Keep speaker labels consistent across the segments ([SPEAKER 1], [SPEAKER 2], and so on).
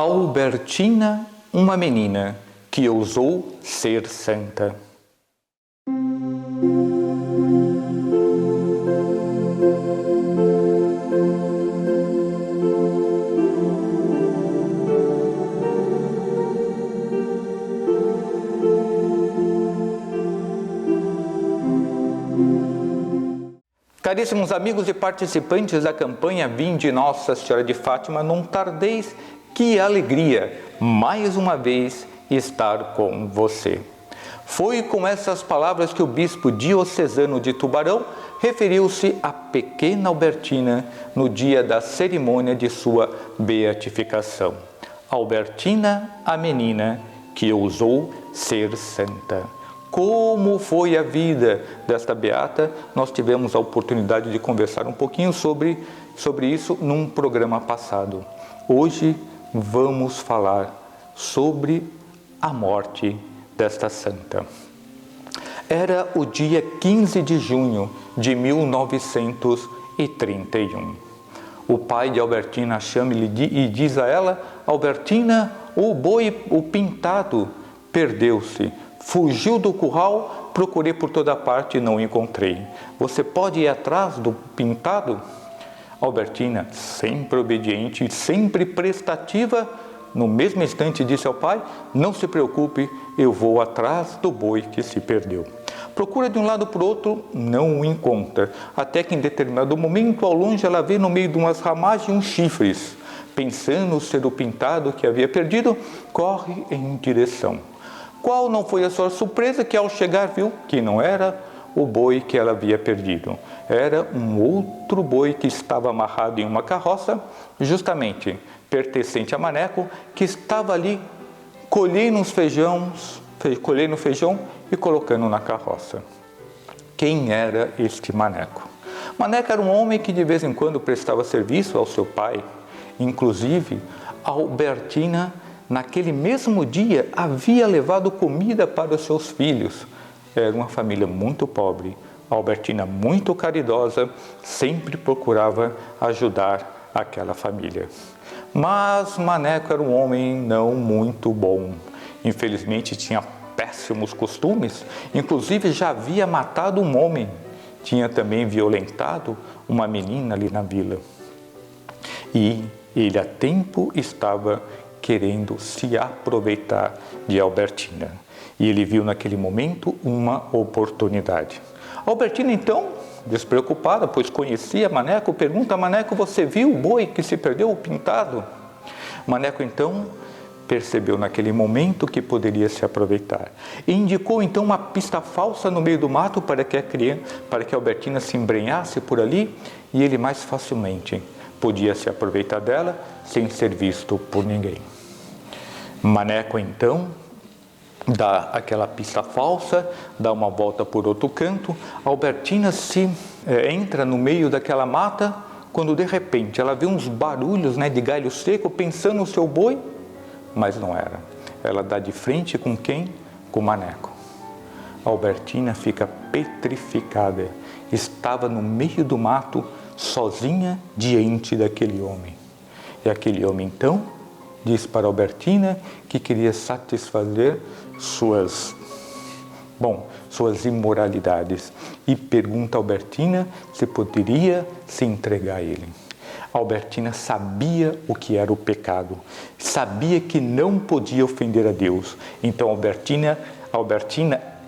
[SPEAKER 1] Albertina, uma menina que ousou ser santa. Caríssimos amigos e participantes da campanha Vinde Nossa Senhora de Fátima, não tardeis, que alegria, mais uma vez, estar com você. Foi com essas palavras que o bispo diocesano de Tubarão referiu-se à pequena Albertina no dia da cerimônia de sua beatificação. Albertina, a menina que ousou ser santa. Como foi a vida desta beata? Nós tivemos a oportunidade de conversar um pouquinho sobre isso num programa passado. Hoje vamos falar sobre a morte desta santa. Era o dia 15 de junho de 1931. O pai de Albertina chama-lhe e diz a ela: Albertina, o boi, o pintado, perdeu-se. Fugiu do curral, procurei por toda parte e não encontrei. Você pode ir atrás do pintado? Albertina, sempre obediente e sempre prestativa, no mesmo instante disse ao pai: não se preocupe, eu vou atrás do boi que se perdeu. Procura de um lado para o outro, não o encontra, até que em determinado momento, ao longe, ela vê no meio de umas ramagens uns chifres. Pensando ser o pintado que havia perdido, corre em direção. Qual não foi a sua surpresa que ao chegar viu que não era o boi que ela havia perdido. Era um outro boi que estava amarrado em uma carroça, justamente pertencente a Maneco, que estava ali colhendo feijão e colocando na carroça. Quem era este Maneco? Maneco era um homem que de vez em quando prestava serviço ao seu pai. Inclusive, Albertina, naquele mesmo dia, havia levado comida para os seus filhos. Era uma família muito pobre. Albertina, muito caridosa, sempre procurava ajudar aquela família. Mas Maneco era um homem não muito bom. Infelizmente, tinha péssimos costumes. Inclusive, já havia matado um homem. Tinha também violentado uma menina ali na vila. E ele, a tempo, estava querendo se aproveitar de Albertina. E ele viu naquele momento uma oportunidade. Albertina, então, despreocupada, pois conhecia Maneco, pergunta a Maneco: você viu o boi que se perdeu, o pintado? Maneco, então, percebeu naquele momento que poderia se aproveitar. E indicou, então, uma pista falsa no meio do mato para que a Albertina se embrenhasse por ali e ele mais facilmente podia se aproveitar dela sem ser visto por ninguém. Maneco, então, dá aquela pista falsa, dá uma volta por outro canto. Albertina entra no meio daquela mata, quando de repente ela vê uns barulhos, de galho seco, pensando no seu boi, mas não era. Ela dá de frente com quem? Com Maneco. Albertina fica petrificada. Estava no meio do mato, sozinha diante daquele homem. E aquele homem, então, diz para Albertina que queria satisfazer suas imoralidades e pergunta a Albertina se poderia se entregar a ele. Albertina sabia o que era o pecado, sabia que não podia ofender a Deus. Então Albertina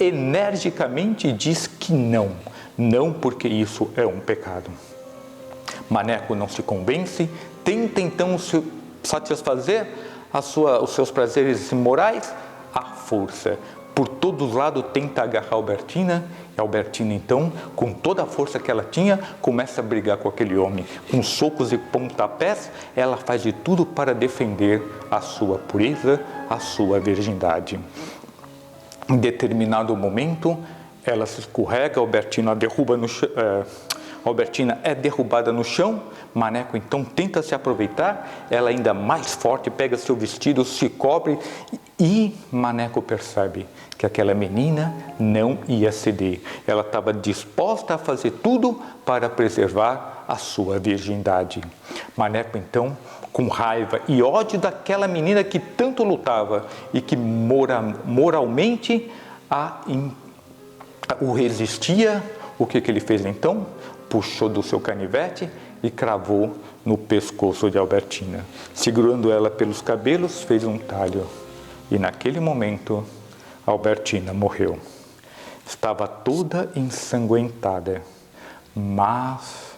[SPEAKER 1] energicamente diz que não porque isso é um pecado. Maneco não se convence, tenta então satisfazer os seus prazeres morais à força. Por todos os lados tenta agarrar Albertina, e Albertina então, com toda a força que ela tinha, começa a brigar com aquele homem. Com socos e pontapés, ela faz de tudo para defender a sua pureza, a sua virgindade. Em determinado momento, ela se escorrega, Albertina é derrubada no chão. Maneco então tenta se aproveitar, ela ainda mais forte pega seu vestido, se cobre e Maneco percebe que aquela menina não ia ceder. Ela estava disposta a fazer tudo para preservar a sua virgindade. Maneco então com raiva e ódio daquela menina que tanto lutava e que moralmente o resistia. O que ele fez então? Puxou do seu canivete e cravou no pescoço de Albertina. Segurando ela pelos cabelos, fez um talho. E naquele momento, Albertina morreu. Estava toda ensanguentada, mas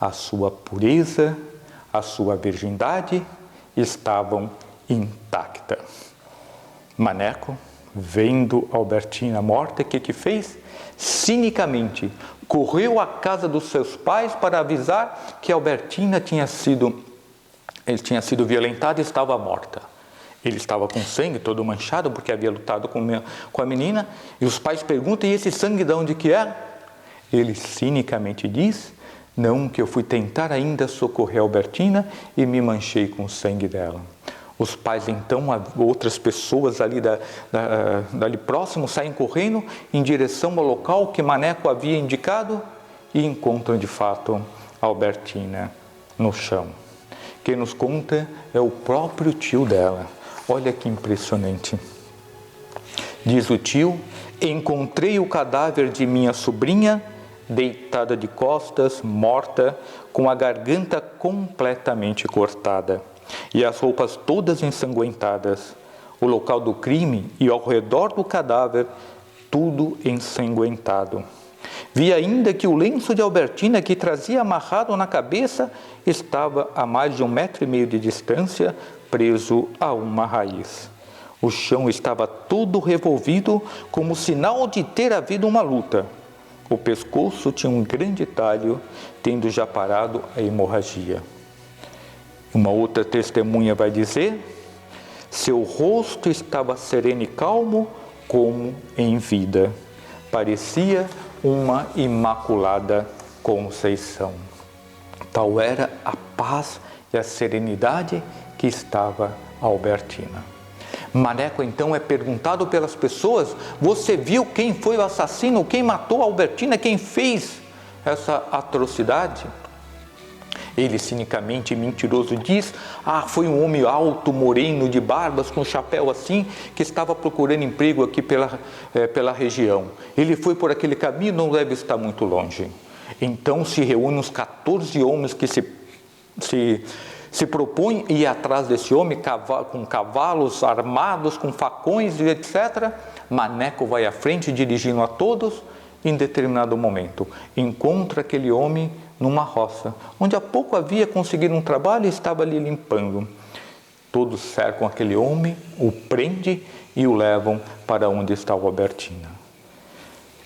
[SPEAKER 1] a sua pureza, a sua virgindade estavam intactas. Maneco, vendo Albertina morta, o que fez? Cinicamente, correu à casa dos seus pais para avisar que Albertina tinha sido violentada e estava morta. Ele estava com sangue todo manchado porque havia lutado com a menina. E os pais perguntam, e esse sangue de onde que é? Ele cinicamente diz, não, que eu fui tentar ainda socorrer Albertina e me manchei com o sangue dela. Os pais então, outras pessoas ali dali próximo, saem correndo em direção ao local que Maneco havia indicado e encontram de fato Albertina no chão. Quem nos conta é o próprio tio dela. Olha que impressionante. Diz o tio, encontrei o cadáver de minha sobrinha, deitada de costas, morta, com a garganta completamente cortada e as roupas todas ensanguentadas. O local do crime e ao redor do cadáver, tudo ensanguentado. Vi ainda que o lenço de Albertina, que trazia amarrado na cabeça, estava a mais de 1,5 metro de distância, preso a uma raiz. O chão estava todo revolvido, como sinal de ter havido uma luta. O pescoço tinha um grande talho, tendo já parado a hemorragia. Uma outra testemunha vai dizer, seu rosto estava sereno e calmo, como em vida. Parecia uma imaculada conceição. Tal era a paz e a serenidade que estava Albertina. Maneco então é perguntado pelas pessoas, você viu quem foi o assassino, quem matou Albertina, quem fez essa atrocidade? Ele cinicamente e mentiroso diz, foi um homem alto, moreno, de barbas, com chapéu assim, que estava procurando emprego aqui pela região. Ele foi por aquele caminho, não deve estar muito longe. Então se reúnem os 14 homens que se propõem a ir atrás desse homem, com cavalos armados, com facões e etc. Maneco vai à frente, dirigindo a todos. Em determinado momento, encontra aquele homem numa roça, onde há pouco havia conseguido um trabalho e estava ali limpando. Todos cercam aquele homem, o prendem e o levam para onde está o Albertina.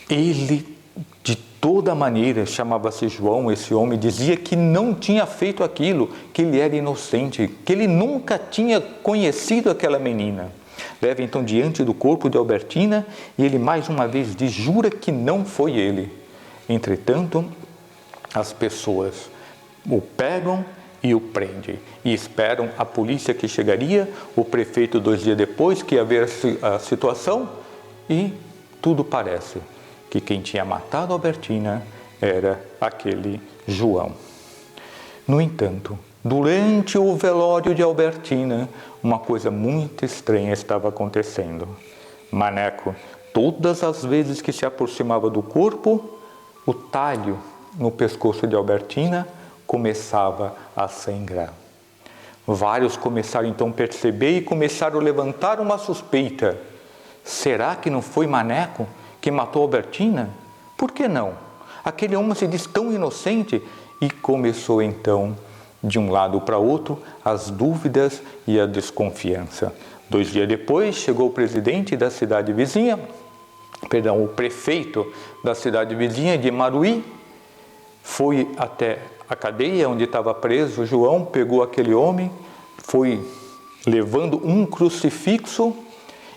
[SPEAKER 1] Ele, de toda maneira, chamava-se João, esse homem, dizia que não tinha feito aquilo, que ele era inocente, que ele nunca tinha conhecido aquela menina. Leva então diante do corpo de Albertina e ele mais uma vez diz, jura que não foi ele. Entretanto, as pessoas o pegam e o prendem e esperam a polícia que chegaria, o prefeito 2 dias depois, que ia ver a situação e tudo parece que quem tinha matado Albertina era aquele João. No entanto, durante o velório de Albertina, uma coisa muito estranha estava acontecendo. Maneco, todas as vezes que se aproximava do corpo, o talho no pescoço de Albertina começava a sangrar. Vários começaram então a perceber e começaram a levantar uma suspeita. Será que não foi Maneco que matou Albertina? Por que não? Aquele homem se diz tão inocente. E começou então, de um lado para outro, as dúvidas e a desconfiança. 2 dias depois, chegou o presidente da cidade vizinha, o prefeito da cidade vizinha de Maruí, foi até a cadeia onde estava preso João, pegou aquele homem, foi levando um crucifixo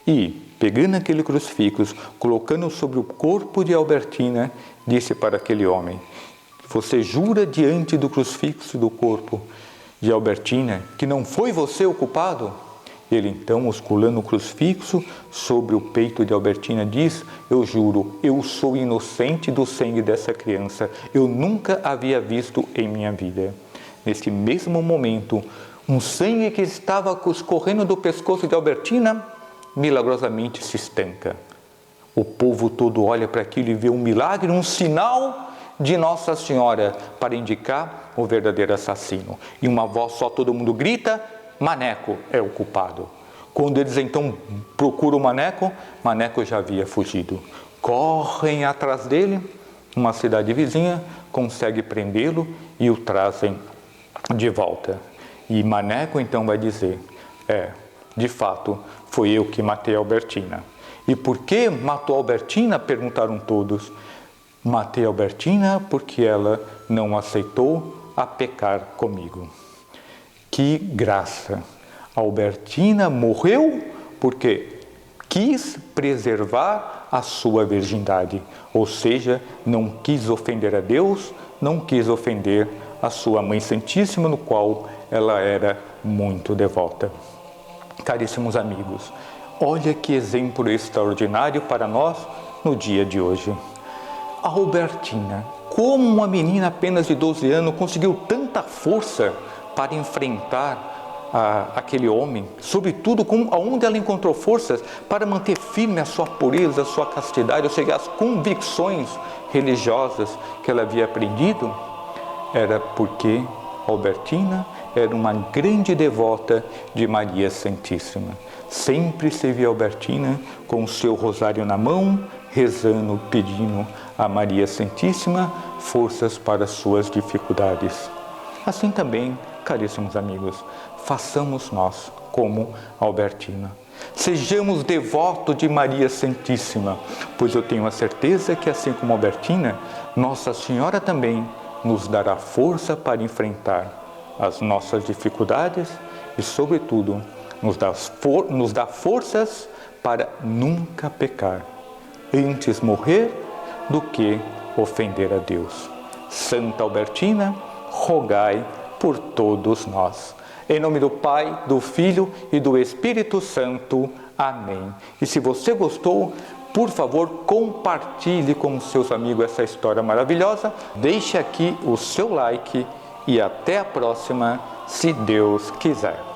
[SPEAKER 1] e, pegando aquele crucifixo, colocando sobre o corpo de Albertina, disse para aquele homem, você jura diante do crucifixo do corpo de Albertina que não foi você o culpado? Ele então, osculando o crucifixo sobre o peito de Albertina, diz, eu juro, eu sou inocente do sangue dessa criança, eu nunca havia visto em minha vida. Neste mesmo momento, Um sangue que estava escorrendo do pescoço de Albertina, milagrosamente se estanca. O povo todo olha para aquilo e vê um milagre, um sinal de Nossa Senhora para indicar o verdadeiro assassino. E uma voz só, todo mundo grita: Maneco é o culpado. Quando eles então procuram o Maneco, Maneco já havia fugido. Correm atrás dele, uma cidade vizinha consegue prendê-lo e o trazem de volta. E Maneco então vai dizer: de fato, foi eu que matei Albertina. E por que matou Albertina? Perguntaram todos. Matei Albertina porque ela não aceitou a pecar comigo. Que graça! Albertina morreu porque quis preservar a sua virgindade, ou seja, não quis ofender a Deus, não quis ofender a sua Mãe Santíssima, no qual ela era muito devota. Caríssimos amigos, olha que exemplo extraordinário para nós no dia de hoje. Albertina, como uma menina apenas de 12 anos, conseguiu tanta força para enfrentar aquele homem, sobretudo aonde ela encontrou forças para manter firme a sua pureza, a sua castidade, ou seja, as convicções religiosas que ela havia aprendido, era porque Albertina era uma grande devota de Maria Santíssima. Sempre se via Albertina com o seu rosário na mão, rezando, pedindo a Maria Santíssima forças para suas dificuldades. Assim também, caríssimos amigos, façamos nós como Albertina. Sejamos devotos de Maria Santíssima, pois eu tenho a certeza que, assim como Albertina, Nossa Senhora também nos dará força para enfrentar as nossas dificuldades e, sobretudo, nos dá forças para nunca pecar, antes morrer do que ofender a Deus. Santa Albertina, rogai por todos nós. Em nome do Pai, do Filho e do Espírito Santo. Amém. E se você gostou, por favor, compartilhe com seus amigos essa história maravilhosa. Deixe aqui o seu like e até a próxima, se Deus quiser.